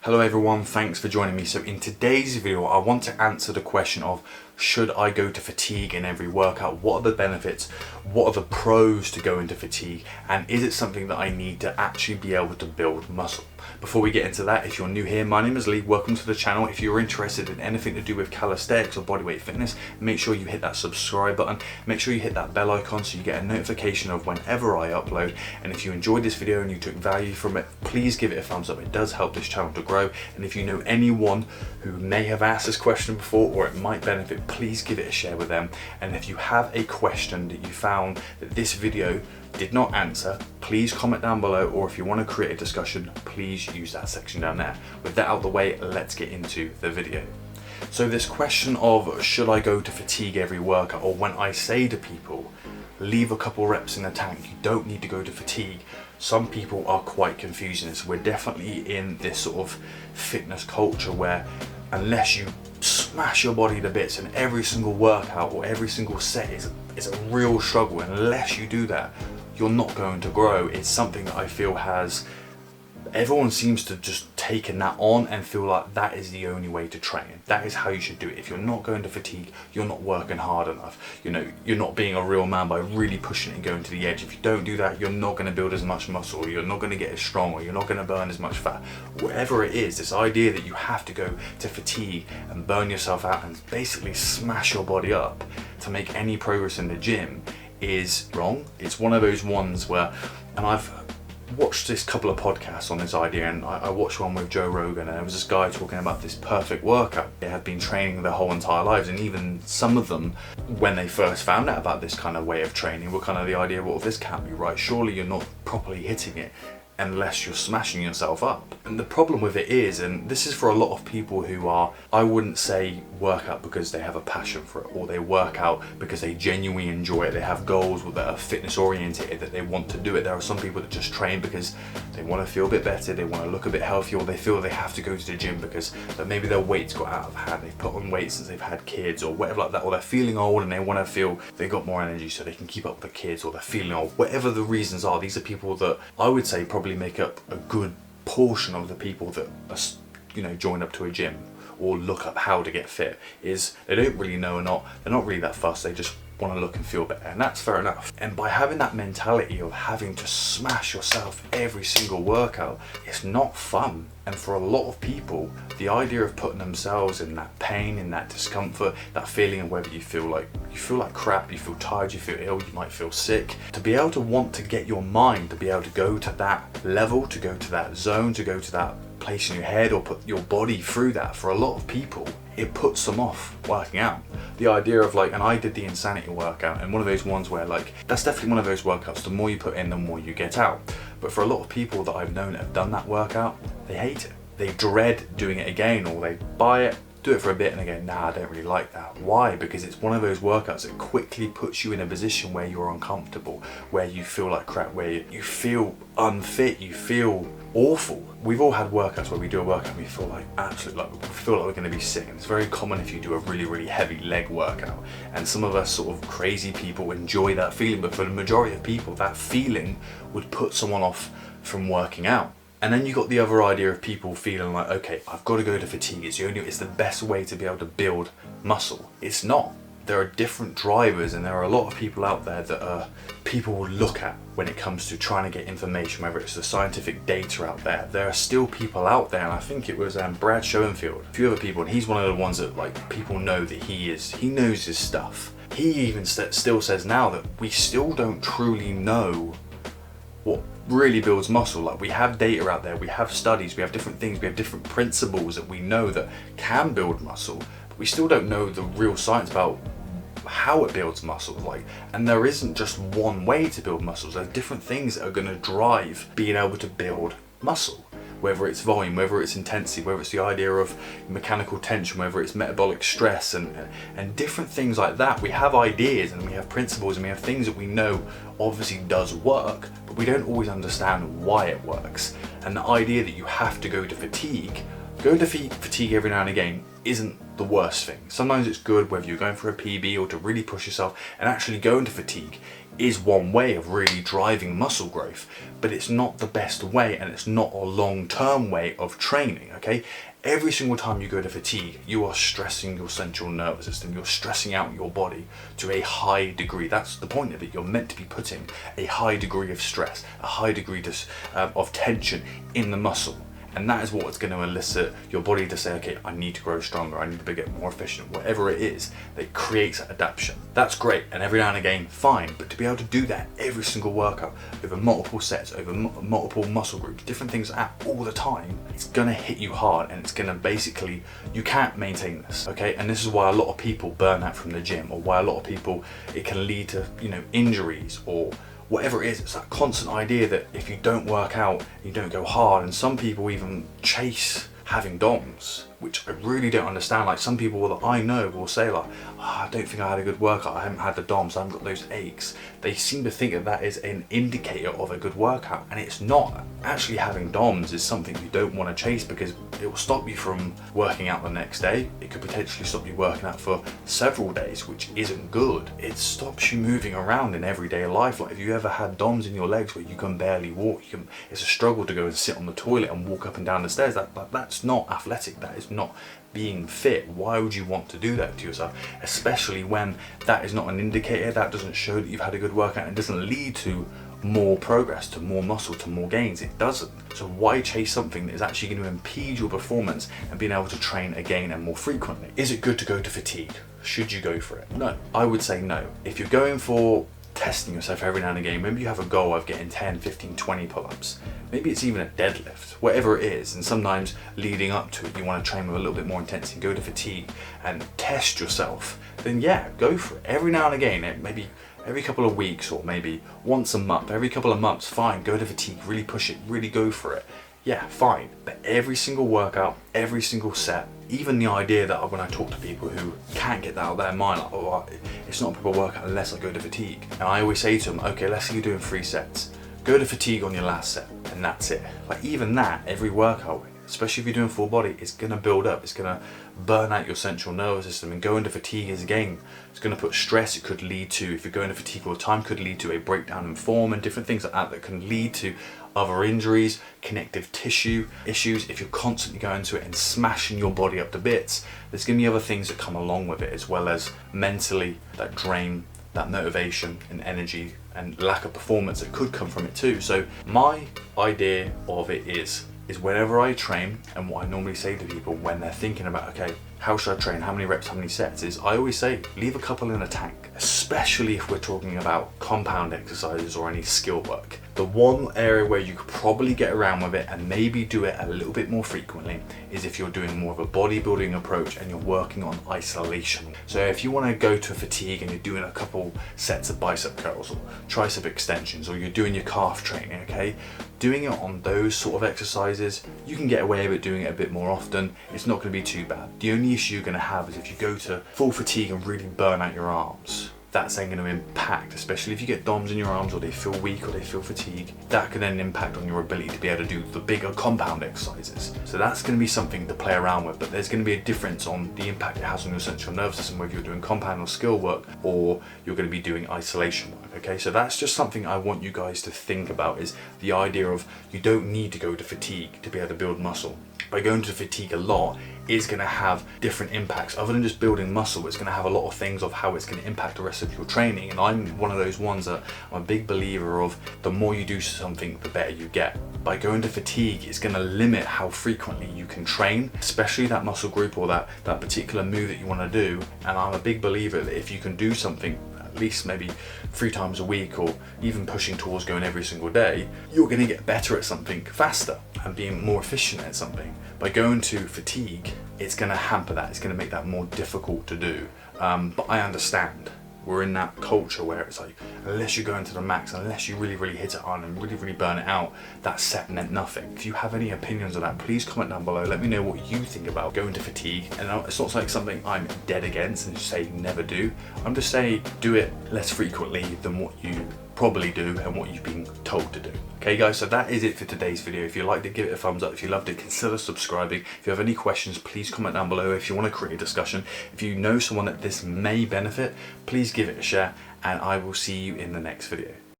Hello everyone, thanks for joining me. So in today's video, I want to answer the question of should I go to fatigue in every workout? What are the benefits? What are the pros to go into fatigue? And is it something that I need to actually be able to build muscle? Before we get into that, if you're new here, my name is Lee. Welcome to the channel. If you're interested in anything to do with calisthenics or bodyweight fitness, make sure you hit that subscribe button. Make sure you hit that bell icon so you get a notification of whenever I upload. And if you enjoyed this video and you took value from it, please give it a thumbs up. It does help this channel to grow. And if you know anyone who may have asked this question before or it might benefit, please give it a share with them. And if you have a question that you found that this video did not answer, please comment down below, or if you want to create a discussion, please use that section down there. With that out of the way, let's get into the video. So this question of should I go to fatigue every workout, or when I say to people leave a couple reps in the tank, you don't need to go to fatigue, some people are quite confused in this. We're definitely in this sort of fitness culture where unless you smash your body to bits and every single workout or every single set is a real struggle, unless you do that, you're not going to grow. It's something that I feel everyone seems to just taken that on and feel like that is the only way to train. That is how you should do it. If you're not going to fatigue, you're not working hard enough. You know, you're not being a real man by really pushing it and going to the edge. If you don't do that, you're not going to build as much muscle, you're not going to get as strong, or you're not going to burn as much fat. Whatever it is, this idea that you have to go to fatigue and burn yourself out and basically smash your body up to make any progress in the gym is wrong. It's one of those ones where, and I've watched this couple of podcasts on this idea, and I watched one with Joe Rogan, and there was this guy talking about this perfect workout. They had been training their whole entire lives, and even some of them, when they first found out about this kind of way of training, were kind of the idea, well, this can't be right. Surely you're not properly hitting it unless you're smashing yourself up. And the problem with it is, and this is for a lot of people who are, I wouldn't say work out because they have a passion for it, or they work out because they genuinely enjoy it. They have goals that are fitness oriented, that they want to do it. There are some people that just train because they want to feel a bit better, they want to look a bit healthier, or they feel they have to go to the gym because maybe their weight's got out of hand, they've put on weight since they've had kids or whatever like that, or they're feeling old and they want to feel they got more energy so they can keep up with the kids, or they're feeling old. Whatever the reasons are, these are people that I would say probably make up a good portion of the people that are, you know, join up to a gym or look up how to get fit. Is they don't really know, or they're not really that fussed, they just want to look and feel better, and that's fair enough. And by having that mentality of having to smash yourself every single workout, it's not fun. And for a lot of people, the idea of putting themselves in that pain, in that discomfort, that feeling of whether you feel like crap, you feel tired, you feel ill, you might feel sick, to be able to want to get your mind to be able to go to that level, to go to that zone, to go to that place in your head, or put your body through that, for a lot of people it puts them off working out. The idea of and I did the insanity workout, and one of those ones where that's definitely one of those workouts, the more you put in, the more you get out. But for a lot of people that I've known that have done that workout, they hate it. They dread doing it again, or they buy it, do it for a bit and they go, nah, I don't really like that. Why? Because it's one of those workouts that quickly puts you in a position where you're uncomfortable, where you feel like crap, where you feel unfit, you feel awful. We've all had workouts where we do a workout and we feel like we feel like we're going to be sick. And it's very common if you do a really, really heavy leg workout. And some of us sort of crazy people enjoy that feeling, but for the majority of people, that feeling would put someone off from working out. And then you got the other idea of people feeling like, okay, I've got to go to fatigue. It's the best way to be able to build muscle. It's not. There are different drivers, and there are a lot of people out there that people will look at when it comes to trying to get information, whether it's the scientific data out there. There are still people out there, and I think it was Brad Schoenfield, a few other people, and he's one of the ones that people know that he knows his stuff. He even still says now that we still don't truly know what really builds muscle. We have data out there, we have studies, we have different things, we have different principles that we know that can build muscle, but we still don't know the real science about how it builds muscle. And there isn't just one way to build muscles. There's different things that are going to drive being able to build muscle, whether it's volume, whether it's intensity, whether it's the idea of mechanical tension, whether it's metabolic stress, and different things like that. We have ideas and we have principles and we have things that we know obviously does work, but we don't always understand why it works. And the idea that you have to go to fatigue Going to fatigue every now and again isn't the worst thing. Sometimes it's good, whether you're going for a PB or to really push yourself, and actually going to fatigue is one way of really driving muscle growth, but it's not the best way, and it's not a long-term way of training, okay? Every single time you go to fatigue, you are stressing your central nervous system, you're stressing out your body to a high degree. That's the point of it. You're meant to be putting a high degree of stress, a high degree of tension in the muscle. And that is what's going to elicit your body to say, okay, I need to grow stronger, I need to get more efficient, whatever it is that creates adaptation. That's great, and every now and again, fine, but to be able to do that every single workout, over multiple sets, over multiple muscle groups, different things all the time, it's going to hit you hard, and it's going to basically, you can't maintain this, okay? And this is why a lot of people burn out from the gym, or why a lot of people, it can lead to, injuries, or whatever it is. It's that constant idea that if you don't work out, you don't go hard, and some people even chase having DOMs, which I really don't understand. Like, some people that I know will say like, I don't think I had a good workout, I haven't had the DOMs, I haven't got those aches. They seem to think that that is an indicator of a good workout, and it's not. Actually, having DOMs is something you don't want to chase, because it will stop you from working out the next day. It could potentially stop you working out for several days, which isn't good. It stops you moving around in everyday life. Like, if you ever had DOMs in your legs where you can barely walk, it's a struggle to go and sit on the toilet and walk up and down the stairs. That's not athletic, that is not being fit. Why would you want to do that to yourself? Especially when that is not an indicator, that doesn't show that you've had a good workout, and it doesn't lead to more progress, to more muscle, to more gains. It doesn't. So why chase something that is actually going to impede your performance and being able to train again and more frequently? Is it good to go to fatigue? Should you go for it? No, I would say no. If you're going for testing yourself every now and again, maybe you have a goal of getting 10, 15, 20 pull-ups, maybe it's even a deadlift, whatever it is, and sometimes leading up to it you want to train with a little bit more intensity, go to fatigue and test yourself, then yeah, go for it. Every now and again, maybe every couple of weeks, or maybe once a month, every couple of months, fine, go to fatigue, really push it, really go for it. Yeah, fine. But every single workout, every single set, even the idea that when I talk to people who can't get that out of their mind, like, oh, it's not a proper workout unless I go to fatigue. And I always say to them, okay, let's say you're doing 3 sets. Go to fatigue on your last set, and that's it. Like, even that, every workout, especially if you're doing full body, it's going to build up, it's going to burn out your central nervous system, and going to fatigue is again, it's going to put stress. It could lead to, if you're going to fatigue all the time, could lead to a breakdown in form and different things like that can lead to other injuries, connective tissue issues. If you're constantly going to it and smashing your body up to bits, there's going to be other things that come along with it, as well as mentally, that drain, that motivation and energy and lack of performance that could come from it too. So my idea of it is whenever I train, and what I normally say to people when they're thinking about, okay, how should I train, how many reps, how many sets, is I always say leave a couple in a tank, especially if we're talking about compound exercises or any skill work. The one area where you could probably get around with it and maybe do it a little bit more frequently is if you're doing more of a bodybuilding approach and you're working on isolation. So if you want to go to fatigue and you're doing a couple sets of bicep curls or tricep extensions, or you're doing your calf training, okay, doing it on those sort of exercises, you can get away with doing it a bit more often. It's not going to be too bad. The only issue you're going to have is if you go to full fatigue and really burn out your arms. That's then going to impact, especially if you get DOMs in your arms, or they feel weak, or they feel fatigued, that can then impact on your ability to be able to do the bigger compound exercises. So that's going to be something to play around with, but there's going to be a difference on the impact it has on your central nervous system, whether you're doing compound or skill work, or you're going to be doing isolation work, okay? So that's just something I want you guys to think about, is the idea of you don't need to go to fatigue to be able to build muscle. By going to fatigue a lot is going to have different impacts. Other than just building muscle, it's going to have a lot of things of how it's going to impact the rest of your training. And I'm one of those ones that I'm a big believer of, the more you do something, the better you get. By going to fatigue, it's going to limit how frequently you can train, especially that muscle group or that particular move that you want to do. And I'm a big believer that if you can do something at least maybe 3 times a week, or even pushing towards going every single day, you're going to get better at something faster and being more efficient at something. By going to fatigue, it's going to hamper that, it's going to make that more difficult to do. But I understand. We're in that culture where it's like, unless you're going to the max, unless you really hit it on and really burn it out, that set meant nothing. If you have any opinions on that, please comment down below. Let me know what you think about going to fatigue. And it's not like something I'm dead against and just say never do. I'm just saying do it less frequently than what you probably do and what you've been told to do. Okay? Okay guys, so that is it for today's video. If you liked it, give it a thumbs up. If you loved it, consider subscribing. If you have any questions, please comment down below. If you want to create a discussion, if you know someone that this may benefit, please give it a share, and I will see you in the next video.